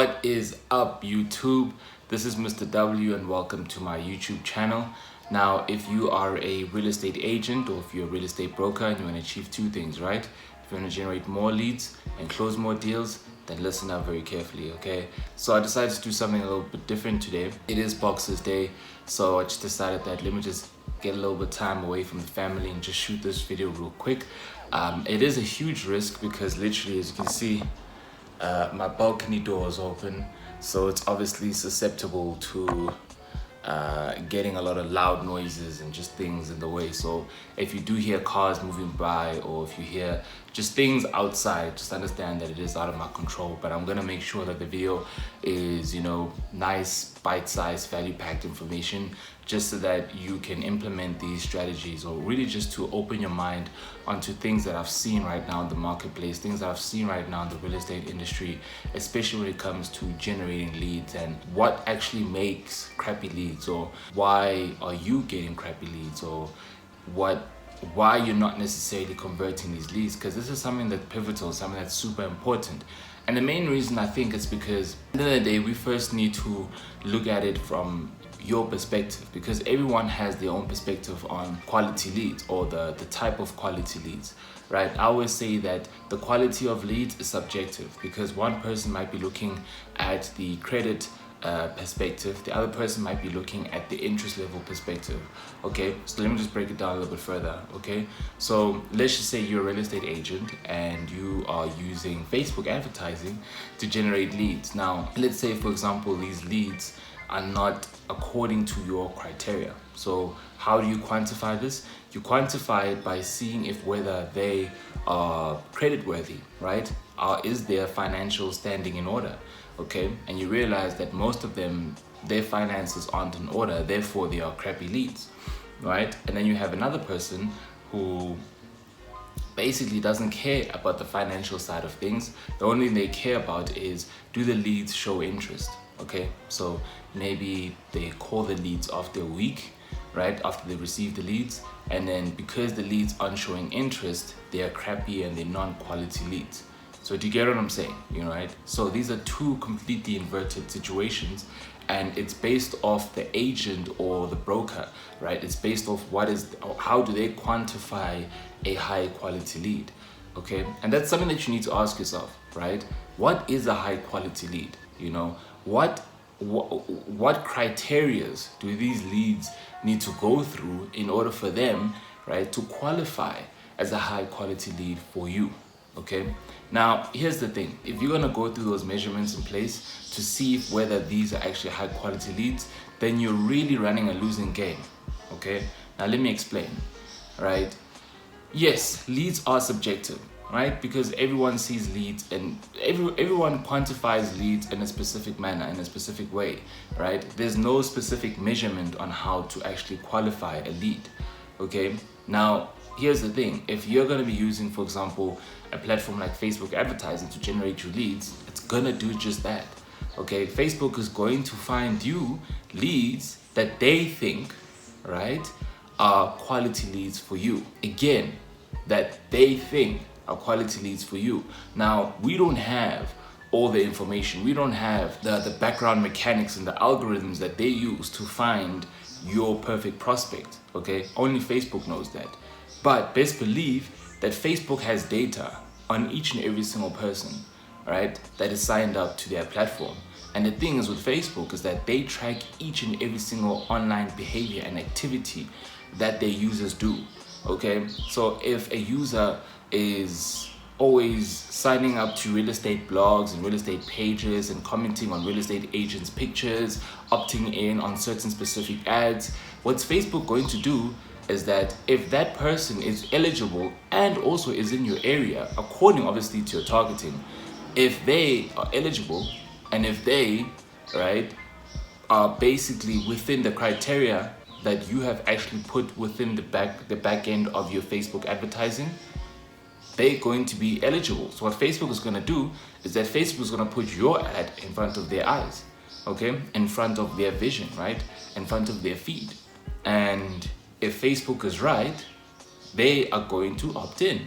What is up, YouTube? This is Mr. W and welcome to my YouTube channel. Now, if you are a real estate agent or if you're a real estate broker and you want to achieve two things, right? If you want to generate more leads and close more deals, then listen up very carefully, okay? So I decided to do something a little bit different today. It is Boxers Day, so I just decided that let me just get a little bit of time away from the family and just shoot this video real quick. It is a huge risk because literally, as you can see, my balcony door is open, so it's obviously susceptible to getting a lot of loud noises and just things in the way. So if you do hear cars moving by or if you hear just things outside, just understand that it is out of my control. But I'm gonna make sure that the video is, nice, bite-sized, value-packed information, just so that you can implement these strategies, or really just to open your mind onto things that I've seen right now in the marketplace, things that I've seen right now in the real estate industry, especially when it comes to generating leads and what actually makes crappy leads, or why are you getting crappy leads, or why you're not necessarily converting these leads, because this is something that's pivotal, something that's super important. And the main reason I think is because at the end of the day, we first need to look at it from your perspective, because everyone has their own perspective on quality leads or the type of quality leads, right? I always say that the quality of leads is subjective, because one person might be looking at the credit perspective, the other person might be looking at the interest level perspective. Okay, so let me just break it down a little bit further. Okay, so let's just say you're a real estate agent and you are using Facebook advertising to generate leads. Now, let's say, for example, these leads are not according to your criteria. So how do you quantify this? You quantify it by seeing if whether they are credit worthy, right? Is their financial standing in order? Okay, and you realize that most of them, their finances aren't in order, therefore they are crappy leads, right? And then you have another person who basically doesn't care about the financial side of things. The only thing they care about is, do the leads show interest? Okay, so maybe they call the leads after a week, right, after they receive the leads, and then because the leads aren't showing interest, they are crappy and they're non-quality leads. So do you get what I'm saying? Right? So these are two completely inverted situations, and it's based off the agent or the broker, right? It's based off how do they quantify a high quality lead, okay? And that's something that you need to ask yourself, right? What is a high quality lead? What criterias do these leads need to go through in order for them, right, to qualify as a high quality lead for you? Okay, now here's the thing. If you're gonna go through those measurements in place to see whether these are actually high quality leads, then you're really running a losing game. Okay, now let me explain. Right, yes, leads are subjective, right? Because everyone sees leads and everyone quantifies leads in a specific manner, in a specific way, right? There's no specific measurement on how to actually qualify a lead. Okay, now here's the thing. If you're going to be using, for example, a platform like Facebook advertising to generate your leads, it's going to do just that. Okay, Facebook is going to find you leads that they think, right, are quality leads for you. Again, that they think are quality leads for you. Now, we don't have all the information. We don't have the background mechanics and the algorithms that they use to find your perfect prospect. Okay, only Facebook knows that. But best believe that Facebook has data on each and every single person, right, that is signed up to their platform. And the thing is with Facebook is that they track each and every single online behavior and activity that their users do. Okay, so if a user is always signing up to real estate blogs and real estate pages and commenting on real estate agents' pictures, opting in on certain specific ads, what's Facebook going to do is that if that person is eligible and also is in your area, according obviously to your targeting, if they are eligible and if they, right, are basically within the criteria that you have actually put within the back end of your Facebook advertising, they're going to be eligible. So what Facebook is going to do is that Facebook is going to put your ad in front of their eyes, okay, in front of their vision, right, in front of their feed. And if Facebook is right, they are going to opt in.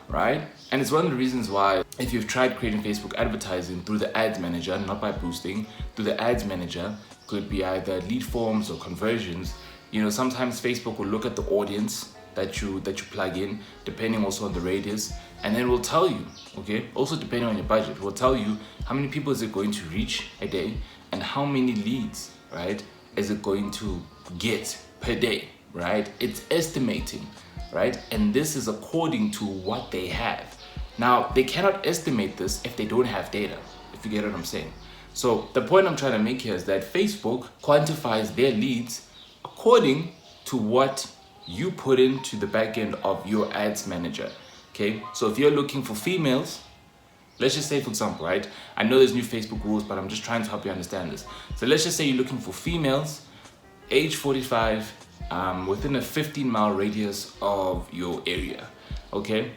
right? And it's one of the reasons why, if you've tried creating Facebook advertising through the ads manager, not by boosting, through the ads manager, could be either lead forms or conversions, sometimes Facebook will look at the audience that you plug in, depending also on the radius, and then will tell you, okay, also depending on your budget, will tell you how many people is it going to reach a day and how many leads, right, is it going to get per day, right? It's estimating, right? And this is according to what they have. Now, they cannot estimate this if they don't have data, if you get what I'm saying. So the point I'm trying to make here is that Facebook quantifies their leads according to what you put into the back end of your ads manager, okay? So if you're looking for females, let's just say, for example, right? I know there's new Facebook rules, but I'm just trying to help you understand this. So let's just say you're looking for females, age 45, within a 15-mile radius of your area, okay?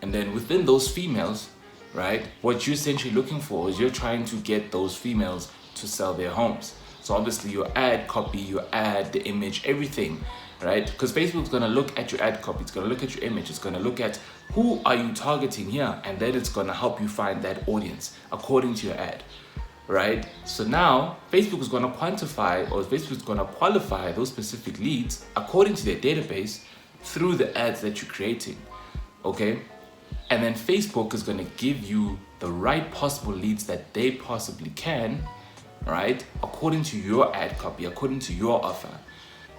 And then within those females, right, what you're essentially looking for is you're trying to get those females to sell their homes. So obviously your ad copy, your ad, the image, everything, right? Because Facebook's gonna look at your ad copy, it's gonna look at your image, it's gonna look at who are you targeting here, and then it's gonna help you find that audience according to your ad, right? So now Facebook is gonna quantify, or Facebook is gonna qualify those specific leads according to their database through the ads that you're creating, okay? And then Facebook is gonna give you the right possible leads that they possibly can, right? According to your ad copy, according to your offer,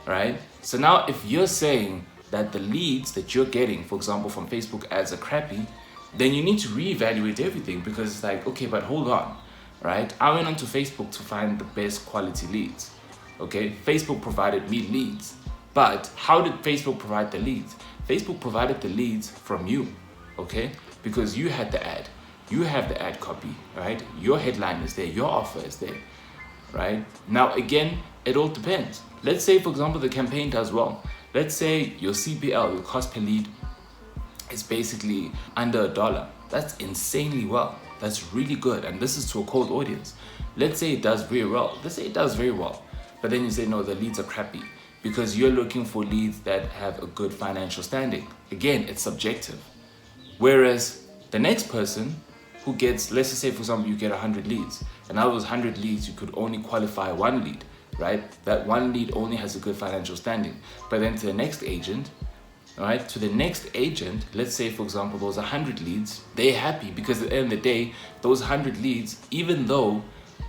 right? So now if you're saying that the leads that you're getting, for example, from Facebook ads are crappy, then you need to reevaluate everything, because it's like, okay, but hold on, right? I went onto Facebook to find the best quality leads, okay? Facebook provided me leads, but how did Facebook provide the leads? Facebook provided the leads from you, okay? Because you had the ad, you have the ad copy, right? Your headline is there, your offer is there, right? Now, again, it all depends. Let's say, for example, the campaign does well. Let's say your CPL, your cost per lead, is basically under $1. That's insanely well. That's really good. And this is to a cold audience. Let's say it does very well. Let's say it does very well. But then you say, no, the leads are crappy, because you're looking for leads that have a good financial standing. Again, it's subjective. Whereas the next person who gets, let's just say, for example, you get 100 leads, and out of those 100 leads, you could only qualify one lead, right? That one lead only has a good financial standing. But then to the next agent, right? To the next agent, let's say, for example, those 100 leads, they're happy, because at the end of the day, those 100 leads, even though,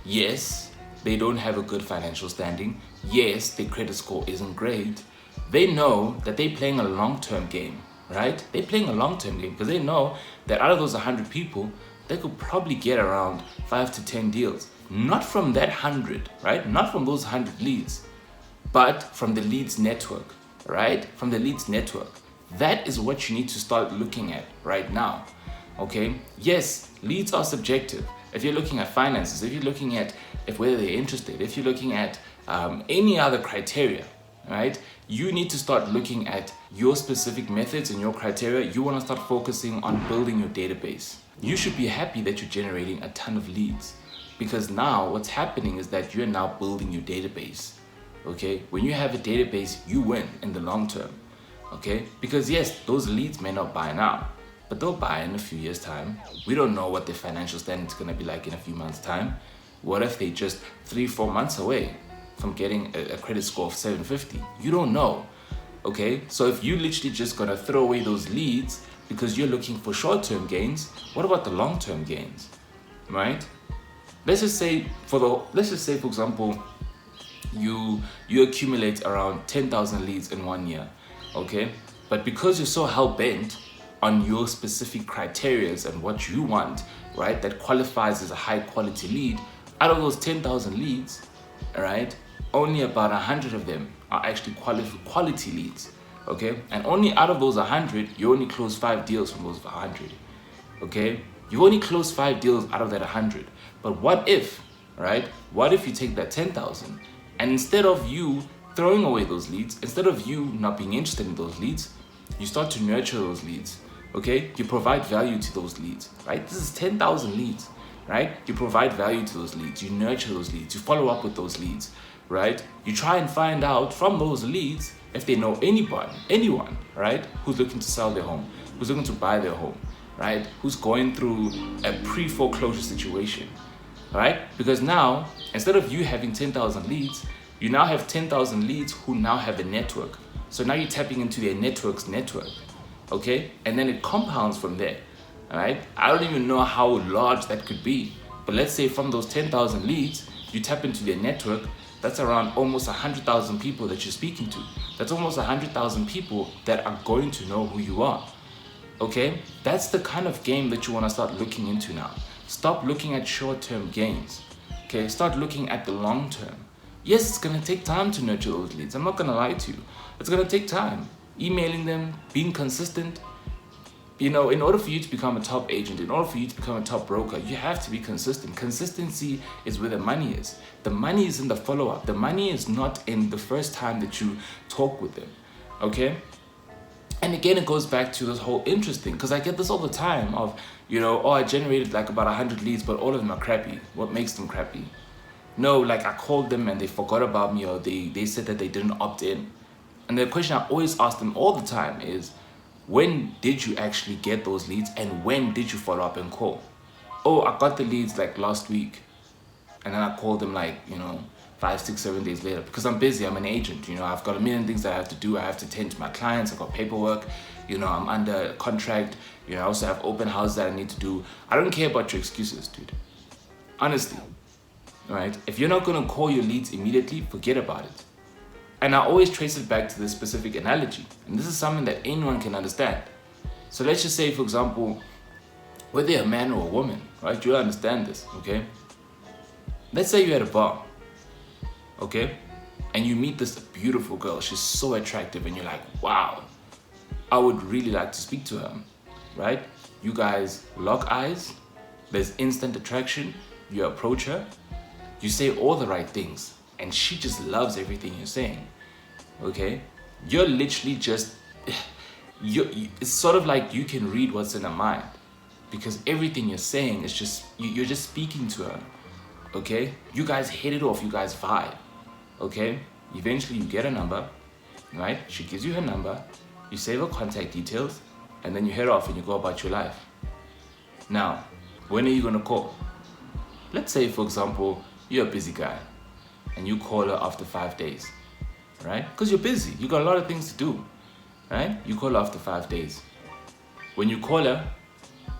yes, they don't have a good financial standing, yes, their credit score isn't great, they know that they're playing a long-term game, right? They're playing a long-term game, because they know that out of those 100 people, they could probably get around 5 to 10 deals. Not from that 100, right? Not from those 100 leads, but from the leads network, right? From the leads network. That is what you need to start looking at right now, okay? Yes, leads are subjective. If you're looking at finances, if you're looking at whether they're interested, if you're looking at any other criteria, right? You need to start looking at your specific methods and your criteria. You want to start focusing on building your database. You should be happy that you're generating a ton of leads, because now what's happening is that you're now building your database, okay? When you have a database, you win in the long term, okay? Because yes, those leads may not buy now, but they'll buy in a few years' time. We don't know what their financial standing is going to be like in a few months' time. What if they're just 3-4 months away from getting a credit score of 750? You don't know, okay? So if you literally just gonna throw away those leads because you're looking for short-term gains, what about the long-term gains, right? Let's just say, for example, you accumulate around 10,000 leads in 1 year, okay? But because you're so hell-bent on your specific criterias and what you want, right, that qualifies as a high-quality lead, out of those 10,000 leads, all right, only about 100 of them are actually quality leads, okay? And only out of those 100, you only close 5 deals from those 100, okay? You only close 5 deals out of that 100. But what if, right? What if you take that 10,000 and instead of you throwing away those leads, instead of you not being interested in those leads, you start to nurture those leads, okay? You provide value to those leads, right? This is 10,000 leads, right? You provide value to those leads, you nurture those leads, you follow up with those leads, right? You try and find out from those leads if they know anyone, right, who's looking to sell their home, who's looking to buy their home. right, who's going through a pre-foreclosure situation, right? Because now, instead of you having 10,000 leads, you now have 10,000 leads who now have a network. So now you're tapping into their network's network, okay? And then it compounds from there, all right? I don't even know how large that could be, but let's say from those 10,000 leads, you tap into their network, that's around almost 100,000 people that you're speaking to. That's almost 100,000 people that are going to know who you are, okay? That's the kind of game that you want to start looking into now. Stop looking at short-term gains, okay? Start looking at the long term. Yes, it's going to take time to nurture those leads. I'm not going to lie to you. It's going to take time. Emailing them, being consistent. You know, in order for you to become a top agent, in order for you to become a top broker, you have to be consistent. Consistency is where the money is. The money is in the follow-up. The money is not in the first time that you talk with them, okay? And again, it goes back to this whole interest thing, because I get this all the time of, you know, oh, I generated like about 100 leads, but all of them are crappy. What makes them crappy? No, like I called them and they forgot about me, or they said that they didn't opt in. And the question I always ask them all the time is, when did you actually get those leads and when did you follow up and call? Oh, I got the leads like last week. And then I called them like, you know, 5, 6, 7 days later, because I'm busy, I'm an agent, you know, I've got a million things that I have to do. I have to tend to my clients, I've got paperwork, you know, I'm under contract, you know, I also have open houses that I need to do. I don't care about your excuses, dude. Honestly. Right? If you're not going to call your leads immediately, forget about it. And I always trace it back to this specific analogy. And this is something that anyone can understand. So let's just say, for example, whether you're a man or a woman, right? You'll understand this, okay? Let's say you're at a bar, okay? And you meet this beautiful girl. She's so attractive and you're like, wow, I would really like to speak to her, right? You guys lock eyes. There's instant attraction. You approach her. You say all the right things and she just loves everything you're saying, okay? You're literally just, it's sort of like you can read what's in her mind, because everything you're saying is just, you're just speaking to her, okay? You guys hit it off, you guys vibe, okay? Eventually you get a number, right? She gives you her number, you save her contact details, and then you head off and you go about your life. Now, when are you gonna call? Let's say, for example, you're a busy guy and you call her after 5 days, right? Because you're busy, you got a lot of things to do, right? You call her after 5 days. When you call her,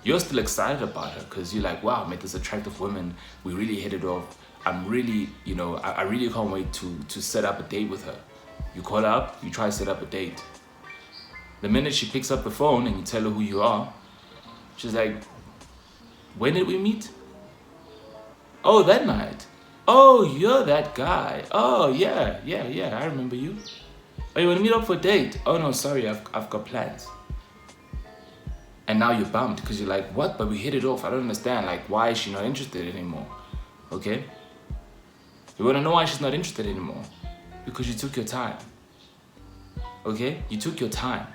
you're still excited about her because you're like, wow, I met this attractive woman, we really hit it off. I'm really, you know, I really can't wait to set up a date with her. You call her up, you try to set up a date. The minute she picks up the phone and you tell her who you are, she's like, when did we meet? Oh, that night. Oh, you're that guy. Oh, yeah, I remember you. Oh, you want to meet up for a date? Oh, no, sorry, I've got plans. And now you're bummed because you're like, what? But we hit it off. I don't understand. Like, why is she not interested anymore? Okay? You want to know why she's not interested anymore? Because you took your time. Okay? You took your time.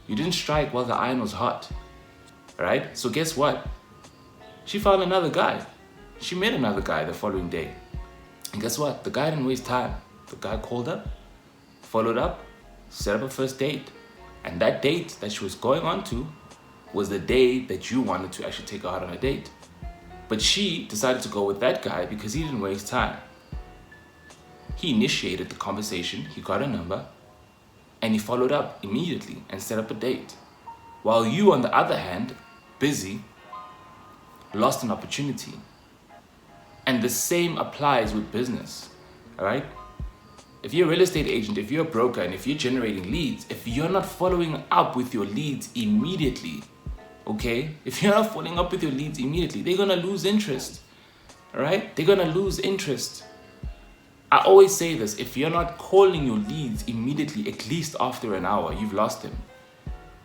You didn't strike while the iron was hot. Alright? So guess what? She found another guy. She met another guy the following day. And guess what? The guy didn't waste time. The guy called up, followed up, set up a first date. And that date that she was going on to was the day that you wanted to actually take her out on a date. But she decided to go with that guy because he didn't waste time. He initiated the conversation, he got a number, and he followed up immediately and set up a date. While you, on the other hand, busy, lost an opportunity. And the same applies with business, all right? If you're a real estate agent, if you're a broker, and if you're generating leads, if you're not following up with your leads immediately, okay? If you're not following up with your leads immediately, they're gonna lose interest, all right? They're gonna lose interest. I always say this, if you're not calling your leads immediately, at least after an hour, you've lost them.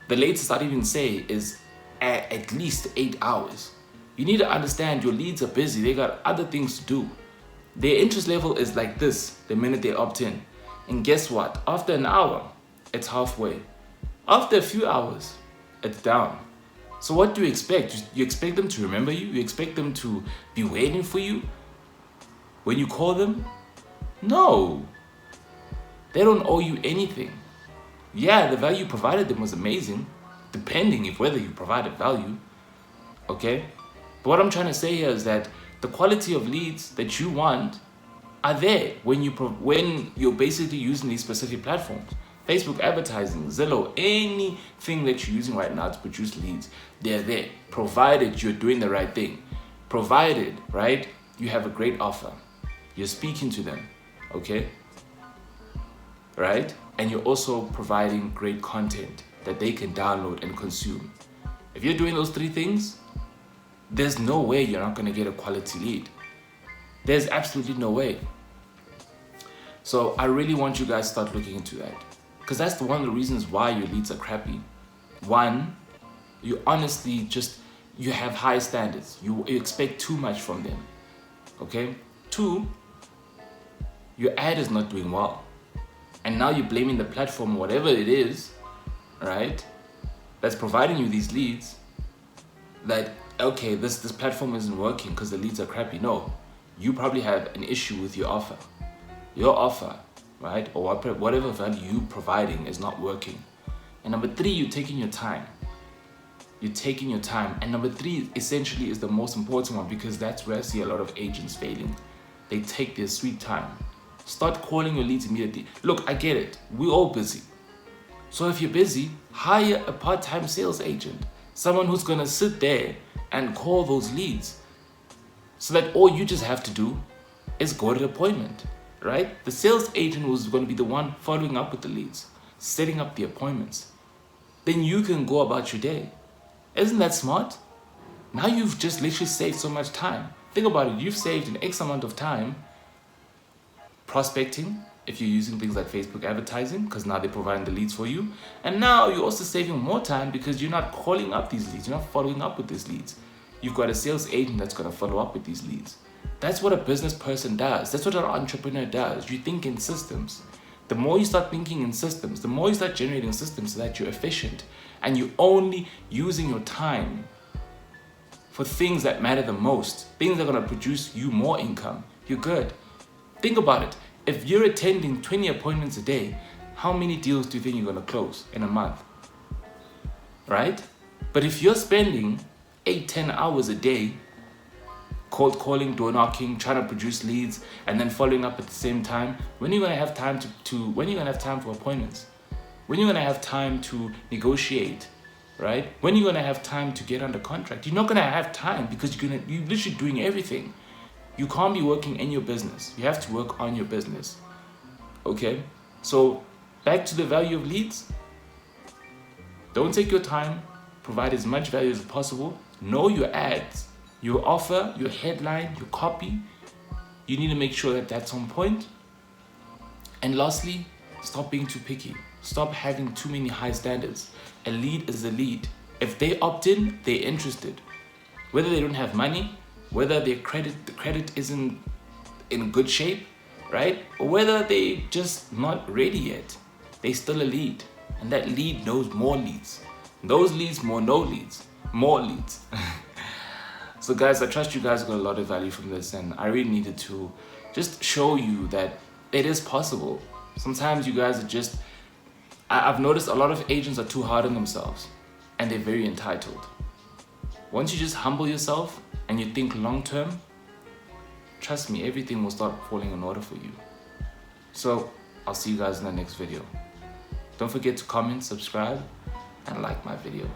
The latest I'd even say is at least 8 hours. You need to understand your leads are busy. They got other things to do. Their interest level is like this the minute they opt in. And guess what? After an hour, it's halfway. After a few hours, it's down. So what do you expect? You expect them to remember you? You expect them to be waiting for you when you call them? No. They don't owe you anything. Yeah, the value provided them was amazing, depending if whether you provided value, okay? But what I'm trying to say here is that the quality of leads that you want are there when you're basically using these specific platforms. Facebook advertising, Zillow, anything that you're using right now to produce leads, they're there, provided you're doing the right thing. Provided, right, you have a great offer. You're speaking to them, okay? Right? And you're also providing great content that they can download and consume. If you're doing those three things, there's no way you're not going to get a quality lead. There's absolutely no way. So I really want you guys to start looking into that, because that's one of the reasons why your leads are crappy. One, you honestly you have high standards. You expect too much from them, okay? Two, your ad is not doing well. And now you're blaming the platform, whatever it is, right, that's providing you these leads, that, okay, this platform isn't working because the leads are crappy. No, you probably have an issue with your offer. Your offer, right, or whatever value you're providing is not working. And number three, you're taking your time. You're taking your time. And number three, essentially, is the most important one, because that's where I see a lot of agents failing. They take their sweet time. Start calling your leads immediately. Look, I get it. We're all busy. So if you're busy, hire a part-time sales agent. Someone who's going to sit there and call those leads, so that all you just have to do is go to the appointment, right? The sales agent was going to be the one following up with the leads, setting up the appointments. Then you can go about your day. Isn't that smart? Now you've just literally saved so much time. Think about it. You've saved an X amount of time prospecting, if you're using things like Facebook advertising, because now they're providing the leads for you. And now you're also saving more time because you're not calling up these leads. You're not following up with these leads. You've got a sales agent that's going to follow up with these leads. That's what a business person does. That's what an entrepreneur does. You think in systems. The more you start thinking in systems, the more you start generating systems so that you're efficient and you're only using your time for things that matter the most, things that are going to produce you more income, you're good. Think about it. If you're attending 20 appointments a day, how many deals do you think you're going to close in a month? Right? But if you're spending 8-10 hours a day cold calling, door knocking, trying to produce leads, and then following up at the same time, when are you going to have time when are you going to have time for appointments? When are you going to have time to negotiate, right? When are you going to have time to get under contract? You're not going to have time because you're literally doing everything. You can't be working in your business. You have to work on your business. Okay? So back to the value of leads. Don't take your time. Provide as much value as possible. Know your ads, your offer, your headline, your copy. You need to make sure that that's on point. And lastly, stop being too picky. Stop having too many high standards. A lead is a lead. If they opt in, they're interested. Whether they don't have money, whether the credit isn't in good shape, right? Or whether they just not ready yet, they still a lead. And that lead knows more leads. Those leads more leads. So guys, I trust you guys got a lot of value from this, and I really needed to just show you that it is possible. Sometimes you guys are just, I've noticed a lot of agents are too hard on themselves and they're very entitled. Once you just humble yourself and you think long term, trust me, everything will start falling in order for you. So I'll see you guys in the next video. Don't forget to comment, subscribe, and like my video.